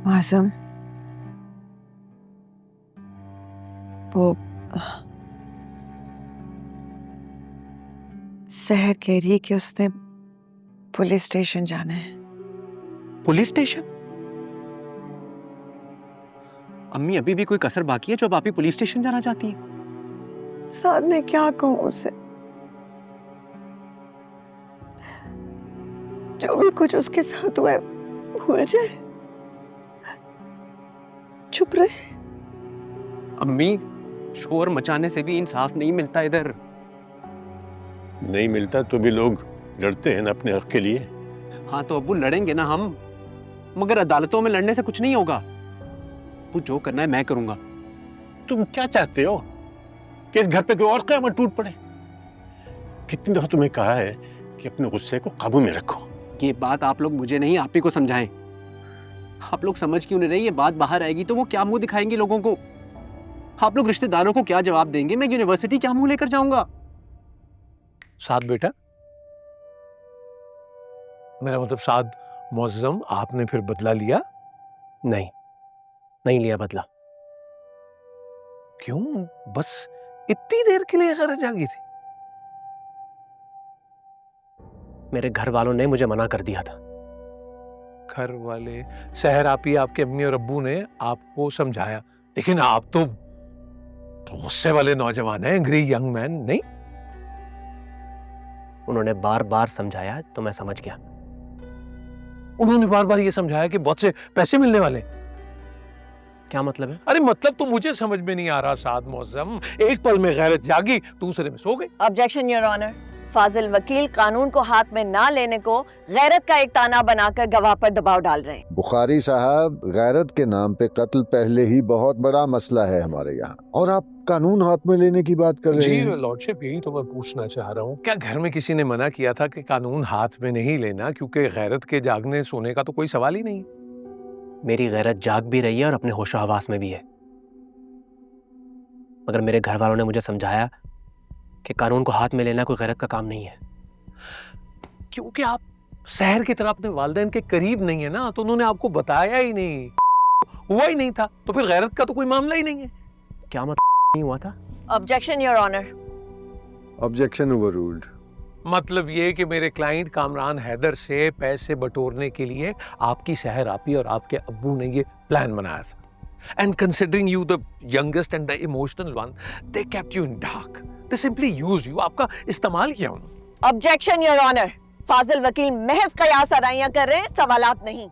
मासूम, वो सहर कह रही है कि उसने पुलिस स्टेशन जाना है। Police station? अम्मी अभी भी कोई कसर बाकी है जो अब आप ही पुलिस स्टेशन जाना चाहती हैं? साथ में क्या कहूं उसे? जो भी कुछ उसके साथ हुआ है भूल जाए, चुप रहे। अम्मी, शोर मचाने से भी इंसाफ नहीं मिलता इधर। नहीं मिलता तो भी लोग लड़ते हैं ना अपने हक के लिए। हाँ तो अब्बू लड़ेंगे ना हम, मगर अदालतों में लड़ने से कुछ नहीं होगा। अब्बू जो करना है मैं करूंगा। तुम क्या चाहते हो कि इस घर पे कोई और क़यामत टूट पड़े? कितनी दफा तुम्हें कहा है कि अपने गुस्से को काबू में रखो। ये बात आप लोग मुझे नहीं आप ही को समझाएं। आप लोग समझ क्यों नहीं रहे? ये बात बाहर आएगी तो वो क्या मुंह दिखाएंगे लोगों को? आप लोग रिश्तेदारों को क्या जवाब देंगे? मैं यूनिवर्सिटी क्या मुंह लेकर जाऊंगा? साद बेटा, मेरा मतलब साद मुअज़्ज़म, आपने फिर बदला लिया? नहीं लिया बदला। क्यों? बस इतनी देर के लिए गरज आ गई थी? मेरे घर वालों ने मुझे मना कर दिया था। घर वाले? सहर आपी, आपके अम्मी और अब्बू ने आपको समझाया, लेकिन आप तो गुस्से वाले नौजवान हैं, एंग्री यंग मैन। नहीं, उन्होंने बार बार समझाया तो मैं समझ गया। उन्होंने बार बार ये समझाया कि बहुत से पैसे मिलने वाले। क्या मतलब है? अरे मतलब तो मुझे समझ में नहीं आ रहा साद मुअज़्ज़म। एक पल में गैरत जागी, दूसरे में सो गई। Objection your honour. फाजिल वकील कानून को हाथ में ना लेने को गैरत का एक ताना बनाकर गवाह पर दबाव डाल रहे हैं। बुखारी साहब, गैरत के नाम पे कत्ल पहले ही बहुत बड़ा मसला है हमारे यहाँ, और आप कानून हाथ में लेने की बात कर रहे हैं। जी लॉर्डशिप, यही तो मैं पूछना चाह रहा हूँ। क्या घर में किसी ने मना किया था कि कानून हाथ में नहीं लेना, क्योंकि गैरत के जागने सोने का तो कोई सवाल ही नहीं? मेरी गैरत जाग भी रही है और अपने होशो हवास में भी है, मगर मेरे घर वालों ने मुझे समझाया कि कानून को हाथ में लेना कोई गैरत का काम नहीं है। क्योंकि आप शहर की तरह अपने वालिदैन के करीब नहीं है ना, तो उन्होंने आपको बताया ही नहीं, हुआ ही नहीं था, तो फिर गैरत का तो कोई मामला ही नहीं है। क्या मतलब नहीं हुआ था? Objection your honour. Objection overruled. मतलब ये कि मेरे क्लाइंट कामरान हैदर से पैसे बटोरने के लिए आपकी सहर आपी और आपके अब्बू ने ये प्लान बनाया था। And considering you the youngest and the emotional one, they kept you in dark. They simply used you. आपका इस्तेमाल किया उन्होंने। Objection your honour. फाजिल वकील महज कयास आराइयां कर रहे हैं, सवालात नहीं।